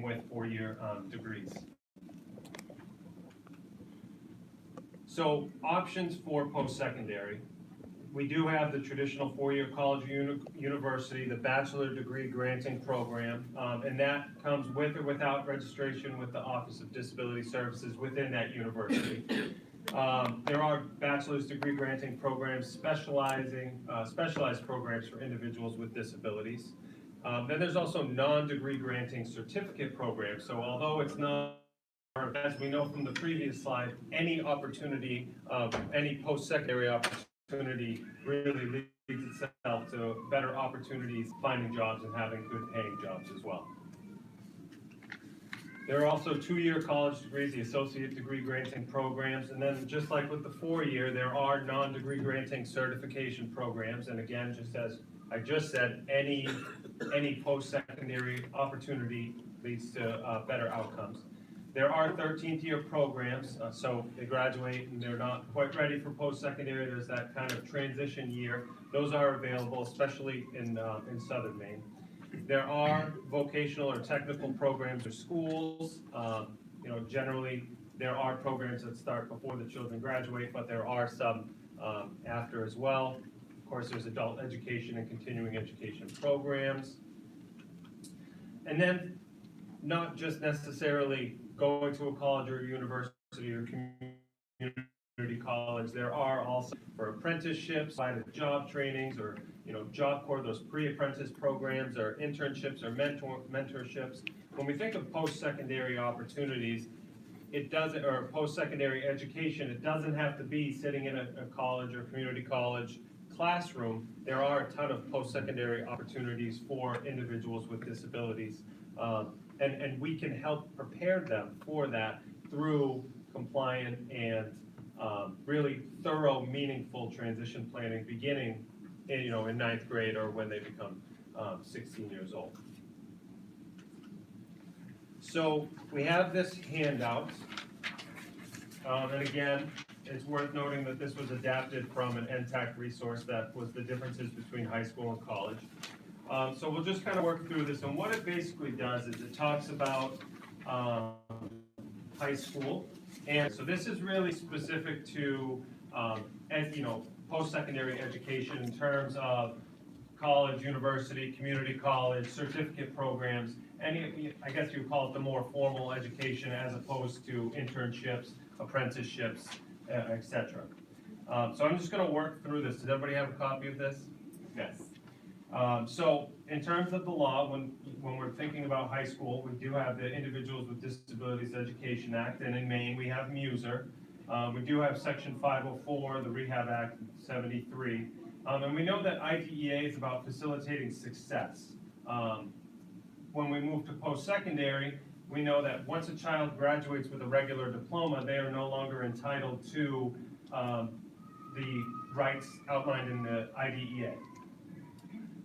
with four-year degrees. So options for post-secondary. We do have the traditional four-year college or university, the bachelor degree granting program, and that comes with or without registration with the Office of Disability Services within that university. There are bachelor's degree granting programs specialized programs for individuals with disabilities. Then there's also non-degree granting certificate programs. So although it's not, as we know from the previous slide, any opportunity, any post-secondary opportunity really leads itself to better opportunities finding jobs and having good paying jobs as well. There are also two-year college degrees, the associate degree granting programs, and then just like with the four-year, there are non-degree granting certification programs, and again, just as I just said, any post-secondary opportunity leads to better outcomes. There are 13th year programs, so they graduate and they're not quite ready for post-secondary. There's that kind of transition year. Those are available, especially in Southern Maine. There are vocational or technical programs or schools. Generally there are programs that start before the children graduate, but there are some after as well. Of course, there's adult education and continuing education programs. And then not just necessarily going to a college or a university or community college, there are also for apprenticeships, job trainings, or Job Corps, those pre-apprentice programs, or internships, or mentorships. When we think of post-secondary opportunities, or post-secondary education, it doesn't have to be sitting in a college or community college classroom. There are a ton of post-secondary opportunities for individuals with disabilities. And we can help prepare them for that through compliant and really thorough, meaningful transition planning beginning in ninth grade or when they become 16 years old. So we have this handout, and again, it's worth noting that this was adapted from an NTAC resource that was the differences between high school and college. So we'll just kind of work through this, and what it basically does is it talks about high school, and so this is really specific to post-secondary education in terms of college, university, community college, certificate programs, I guess you would call it the more formal education as opposed to internships, apprenticeships, etc. So I'm just going to work through this. Does everybody have a copy of this? Yes. So in terms of the law, when we're thinking about high school, we do have the Individuals with Disabilities Education Act, and in Maine we have MUSER. We do have Section 504, the Rehab Act 73, and we know that IDEA is about facilitating success. When we move to post-secondary, we know that once a child graduates with a regular diploma, they are no longer entitled to the rights outlined in the IDEA.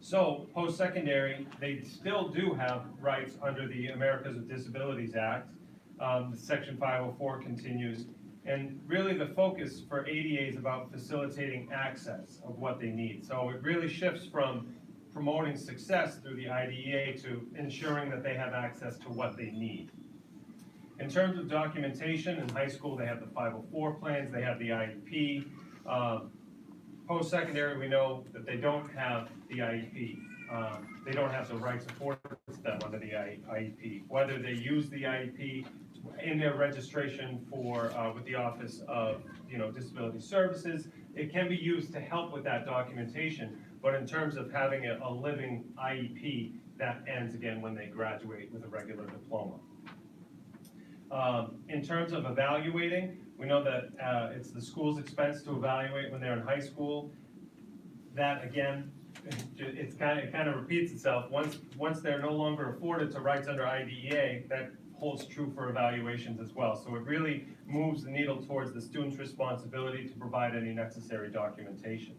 So post-secondary, they still do have rights under the Americans with Disabilities Act. Section 504 continues. And really the focus for ADA is about facilitating access of what they need. So it really shifts from promoting success through the IDEA to ensuring that they have access to what they need. In terms of documentation, in high school they have the 504 plans, they have the IEP. Post-secondary, we know that they don't have the IEP. They don't have the rights afforded to them under the IEP. Whether they use the IEP in their registration for with the Office of Disability Services, it can be used to help with that documentation. But in terms of having a living IEP, that ends again when they graduate with a regular diploma. In terms of evaluating, we know that it's the school's expense to evaluate when they're in high school. That again, it kind of repeats itself. Once they're no longer afforded to rights under IDEA, that holds true for evaluations as well. So it really moves the needle towards the student's responsibility to provide any necessary documentation.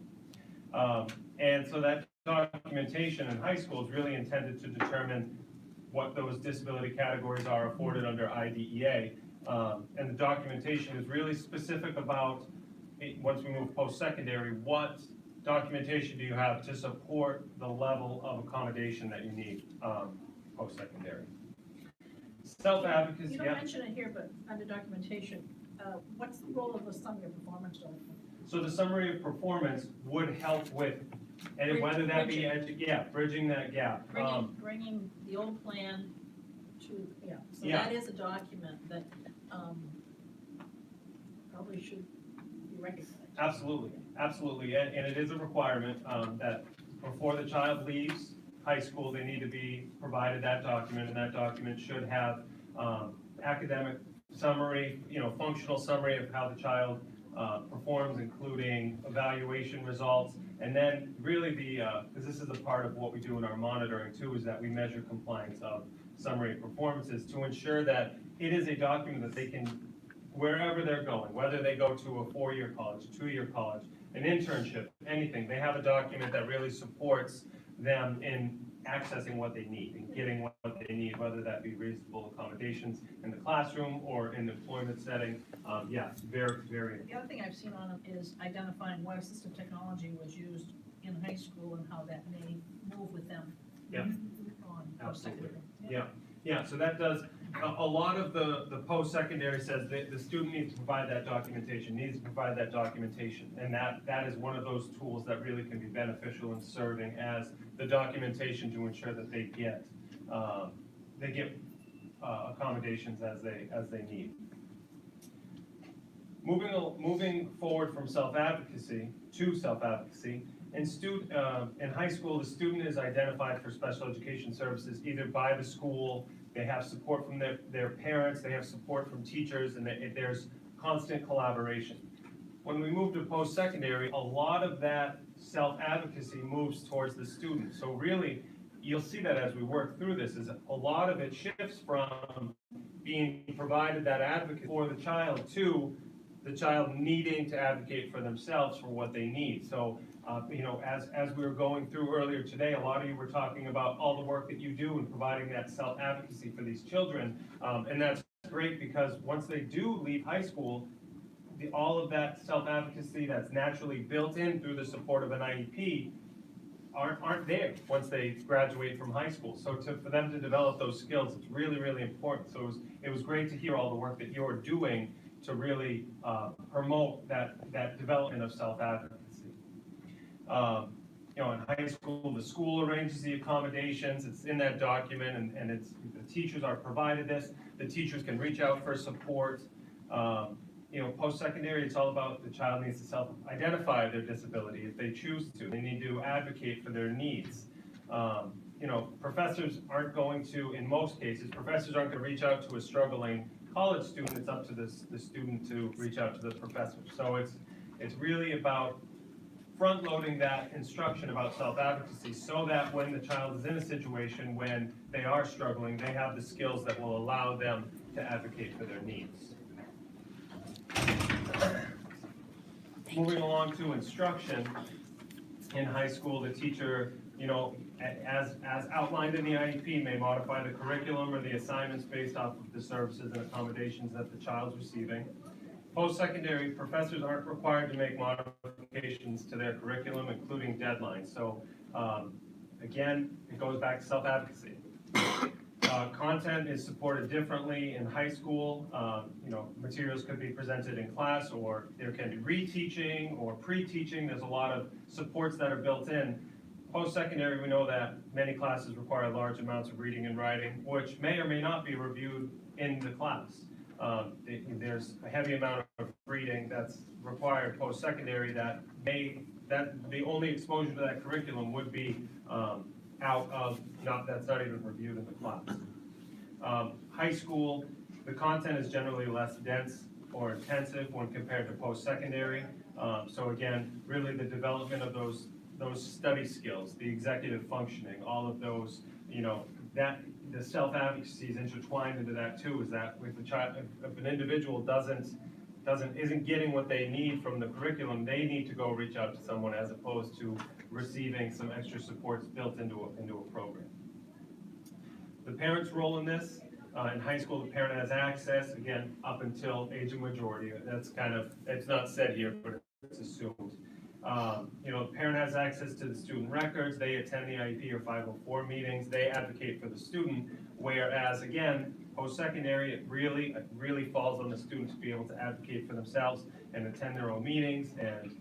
And so that documentation in high school is really intended to determine what those disability categories are afforded under IDEA. And the documentation is really specific about, once we move post-secondary, what documentation do you have to support the level of accommodation that you need post-secondary. Self-advocacy, You don't yeah. mention it here, but under documentation, what's the role of the summary of performance document? So the summary of performance would help with, and whether that be, bridging that gap. Bringing the old plan to, so Yeah. that is a document that, probably should be recognized. Absolutely, absolutely, and it is a requirement, that before the child leaves high school, they need to be provided that document, and that document should have, academic summary, functional summary of how the child, performs, including evaluation results, and then really because this is a part of what we do in our monitoring too, is that we measure compliance of summary of performances to ensure that it is a document that they can, wherever they're going, whether they go to a 4-year college, 2-year college, an internship, anything, they have a document that really supports them in accessing what they need and getting what they need, whether that be reasonable accommodations in the classroom or in the employment setting. Very, very. The other thing I've seen on them is identifying what assistive technology was used in high school and how that may move with them. Yeah. On Absolutely. post-secondary. Yeah, so that does, a lot of the post-secondary says that the student needs to provide that documentation, and that is one of those tools that really can be beneficial in serving as the documentation to ensure that they get accommodations as they need. Moving forward from self-advocacy to self-advocacy, in high school, the student is identified for special education services either by the school, they have support from their parents, they have support from teachers, and there's constant collaboration. When we move to post-secondary, a lot of that self-advocacy moves towards the student. So really, you'll see that as we work through this, is a lot of it shifts from being provided that advocate for the child to the child needing to advocate for themselves for what they need. So, as we were going through earlier today, a lot of you were talking about all the work that you do in providing that self-advocacy for these children, and that's great because once they do leave high school, all of that self-advocacy that's naturally built in through the support of an IEP aren't there once they graduate from high school. So for them to develop those skills, it's really, really important. So it was great to hear all the work that you're doing to really promote that development of self-advocacy. In high school, the school arranges the accommodations, it's in that document, and the teachers are provided this, the teachers can reach out for support. Post-secondary, it's all about the child needs to self-identify their disability if they choose to. They need to advocate for their needs. Professors aren't going to, in most cases, professors aren't going to reach out to a struggling college student. It's up to the student to reach out to the professor. So it's really about front-loading that instruction about self-advocacy so that when the child is in a situation when they are struggling, they have the skills that will allow them to advocate for their needs. Moving along to instruction, in high school, the teacher, as outlined in the IEP, may modify the curriculum or the assignments based off of the services and accommodations that the child's receiving. Post-secondary, professors aren't required to make modifications to their curriculum, including deadlines. So, again, it goes back to self-advocacy. Content is supported differently in high school. Materials could be presented in class, or there can be reteaching or pre-teaching. There's a lot of supports that are built in. Post-secondary, we know that many classes require large amounts of reading and writing, which may or may not be reviewed in the class. There's a heavy amount of reading that's required post-secondary that the only exposure to that curriculum would be that's not even reviewed in the class. High school, the content is generally less dense or intensive when compared to post-secondary. So again, really the development of those study skills, the executive functioning, all of those, that the self-advocacy is intertwined into that too, is that if an individual isn't getting what they need from the curriculum, they need to go reach out to someone as opposed to receiving some extra supports built into a program. The parent's role in this, in high school, the parent has access, again, up until age of majority. It's not said here, but it's assumed. The parent has access to the student records, they attend the IEP or 504 meetings, they advocate for the student, whereas, again, Post-secondary, it really falls on the students to be able to advocate for themselves and attend their own meetings, and,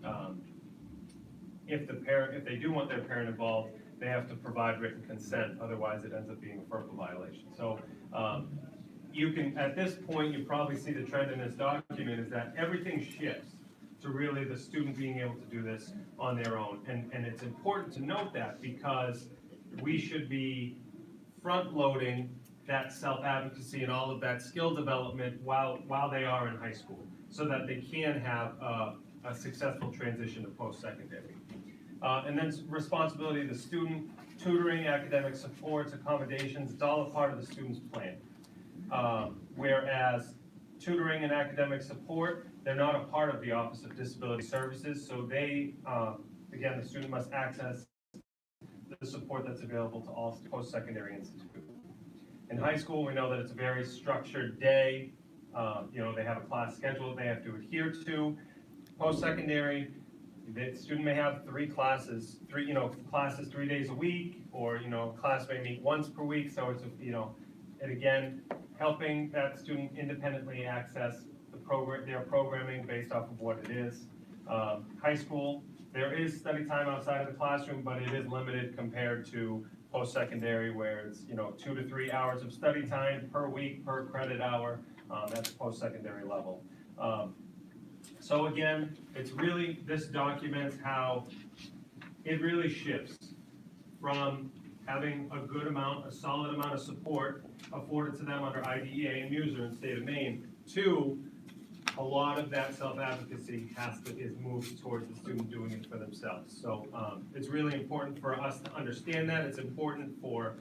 if they do want their parent involved, they have to provide written consent, otherwise it ends up being a FERPA violation. So, you can, at this point, you probably see the trend in this document is that everything shifts to really the student being able to do this on their own. And it's important to note that because we should be front-loading that self-advocacy and all of that skill development while they are in high school, so that they can have a successful transition to post-secondary. And then responsibility of the student, tutoring, academic supports, accommodations, it's all a part of the student's plan. Whereas tutoring and academic support, they're not a part of the Office of Disability Services, so they, again, the student must access the support that's available to all post-secondary institutions. In high school, we know that it's a very structured day. They have a class schedule they have to adhere to. Post-secondary, the student may have classes 3 days a week, or, class may meet once per week, so it's, and again, helping that student independently access their programming based off of what it is. High school, there is study time outside of the classroom, but it is limited compared to post-secondary, where it's, 2 to 3 hours of study time per week, per credit hour. That's post-secondary level. So again, this documents how it really shifts from having a solid amount of support afforded to them under IDEA and MUSER in the state of Maine, to a lot of that self-advocacy is moved towards the student doing it for themselves. So it's really important for us to understand that. It's important for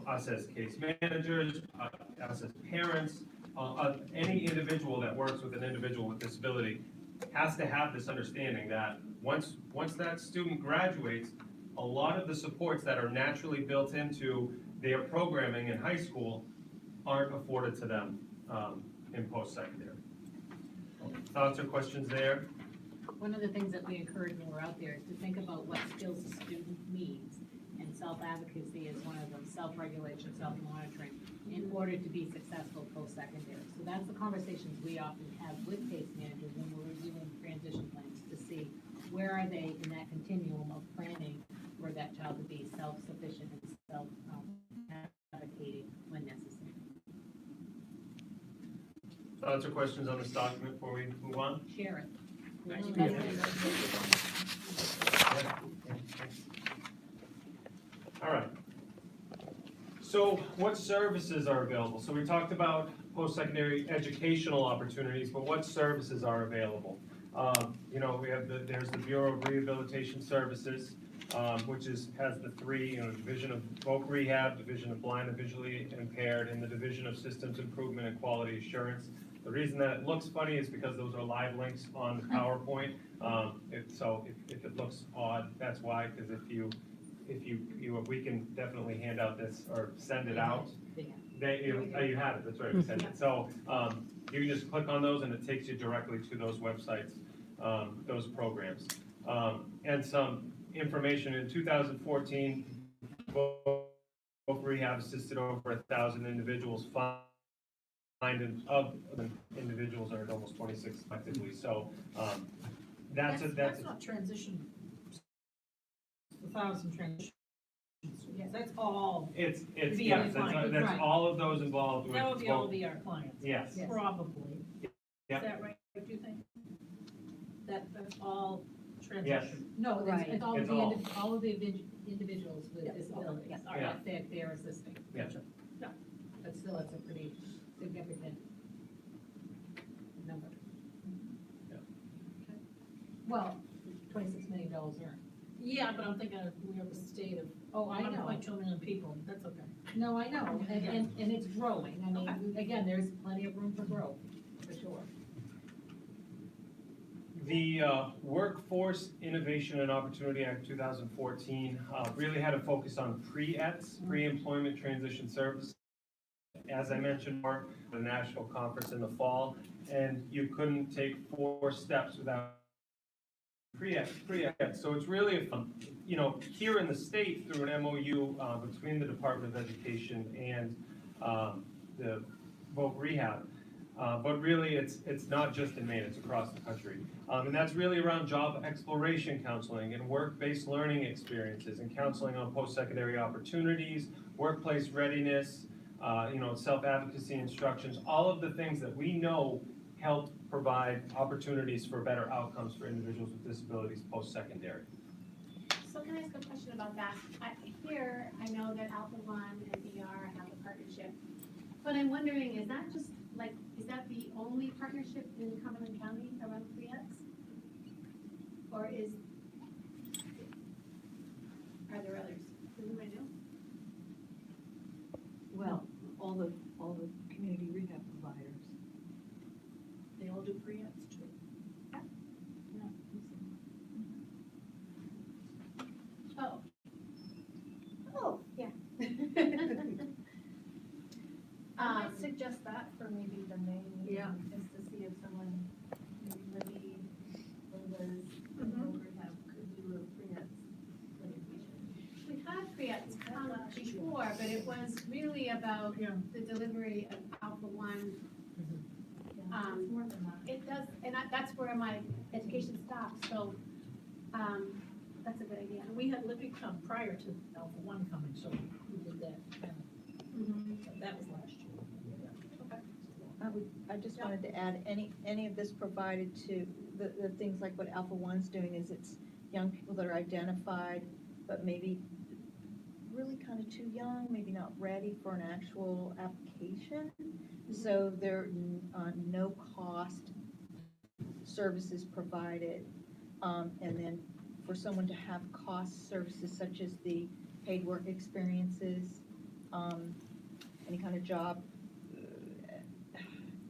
us as case managers, us as parents, any individual that works with an individual with disability has to have this understanding that once that student graduates, a lot of the supports that are naturally built into their programming in high school aren't afforded to them in post-secondary. Thoughts or questions there? One of the things that we encourage when we're out there is to think about what skills the student needs, and self-advocacy is one of them, self-regulation, self-monitoring, in order to be successful post-secondary. So that's the conversations we often have with case managers when we're reviewing transition plans, to see where are they in that continuum of planning for that child to be self-sufficient and self-advocating when necessary. Thoughts or questions on this document before we move on? Share it. All right. So what services are available? So we talked about post-secondary educational opportunities, but what services are available? We have there's the Bureau of Rehabilitation Services, which has the 3, Division of Voc Rehab, Division of Blind and Visually Impaired, and the Division of Systems Improvement and Quality Assurance. The reason that it looks funny is because those are live links on the PowerPoint. If it looks odd, that's why, because we can definitely hand out this or send it out. You have it, that's right, we send it. So you can just click on those and it takes you directly to those websites, those programs. And some information in 2014, Voc Rehab assisted over 1,000 individuals. Of individuals are almost 26 collectively. So that's not transition. 1,000 transitions. Yes, that's all. It's VR clients. that's Right. all of those involved with. That would be all VR clients. Yes. Yes. Probably. Yeah. Is that right? Do you think? That's all transition? Yes. No, Right. it's all It's of all. all of the individuals with Yes. disabilities. Yes. All Yeah. right, they're assisting. Yeah. Gotcha. No, but still, it's a pretty significant number. Yeah. Okay. Well, $26 million earned. Yeah, but I'm thinking we have a state of I know. 1.2 million people. That's okay. No, I know, and it's growing. I mean, again, there's plenty of room for growth, for sure. The Workforce Innovation and Opportunity Act 2014 really had a focus on pre-ETS, pre-employment transition services. As I mentioned, more the national conference in the fall, and you couldn't take 4 steps without pre-ETS. So it's really, here in the state through an MOU between the Department of Education and the voc rehab. But really, it's not just in Maine, it's across the country. And that's really around job exploration counseling and work-based learning experiences and counseling on post-secondary opportunities, workplace readiness, self-advocacy instructions, all of the things that we know help provide opportunities for better outcomes for individuals with disabilities post-secondary. So can I ask a question about that? Here, I know that Alpha One and VR have a partnership, but I'm wondering, is that the only partnership in Cumberland County around pre-eds? Or are there others? Does anybody know? Well, all the community rehab providers. They all do pre-eds too. Oh. Oh, yeah. I might suggest that for maybe the main meeting, Yeah. is to see if someone, maybe Libby or Liz, could do a pre-ed presentation. We've had pre-eds come up before, but it was really about Yeah. the delivery of Alpha One. Yeah, it's more than that. It does, and that's where my education stopped, so, that's a good idea. And we had Libby come prior to Alpha One coming, so we did that, that was last year. I just wanted to add, any of this provided to, the things like what Alpha One's doing is it's young people that are identified, but maybe really kind of too young, maybe not ready for an actual application. So there are no cost services provided. And then for someone to have cost services such as the paid work experiences, any kind of job,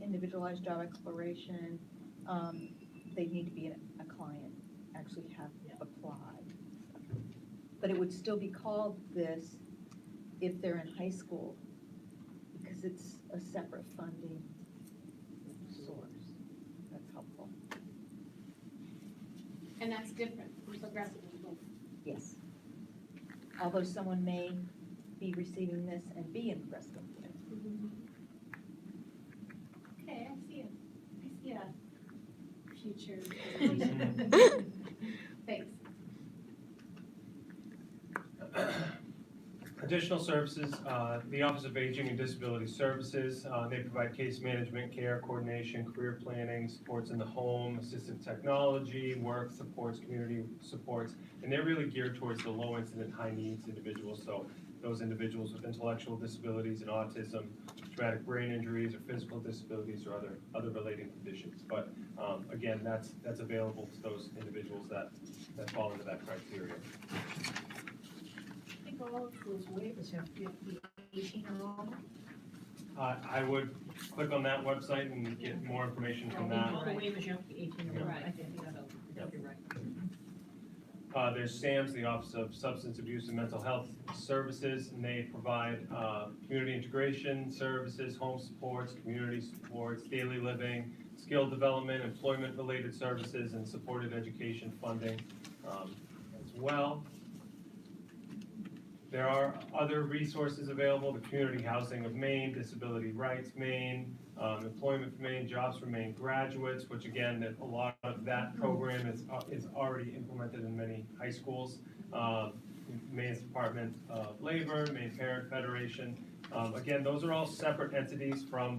individualized job exploration, they need to be a client, actually have applied. But it would still be called this if they're in high school, because it's a separate funding source. That's helpful. And that's different from progressive people. Yes. Although someone may be receiving this and be in progressive employment. Okay, I see a future presentation. Thanks. Additional services, the Office of Aging and Disability Services, they provide case management, care coordination, career planning, supports in the home, assistive technology, work supports, community supports, and they're really geared towards the low incident, high needs individuals, so those individuals with intellectual disabilities and autism, traumatic brain injuries or physical disabilities or other related conditions. But again, that's available to those individuals that fall into that criteria. I think all of those waivers have to be 18 or older. I would click on that website and get more information from that. All the waivers, you have to be 18 or older. Right. I think you're right. There's SAMS, the Office of Substance Abuse and Mental Health Services, and they provide community integration services, home supports, community supports, daily living, skill development, employment-related services, and supported education funding as well. There are other resources available, the Community Housing of Maine, Disability Rights Maine, Employment for Maine, Jobs for Maine graduates, which again, a lot of that program is already implemented in many high schools. Maine's Department of Labor, Maine Parent Federation. Again, those are all separate entities from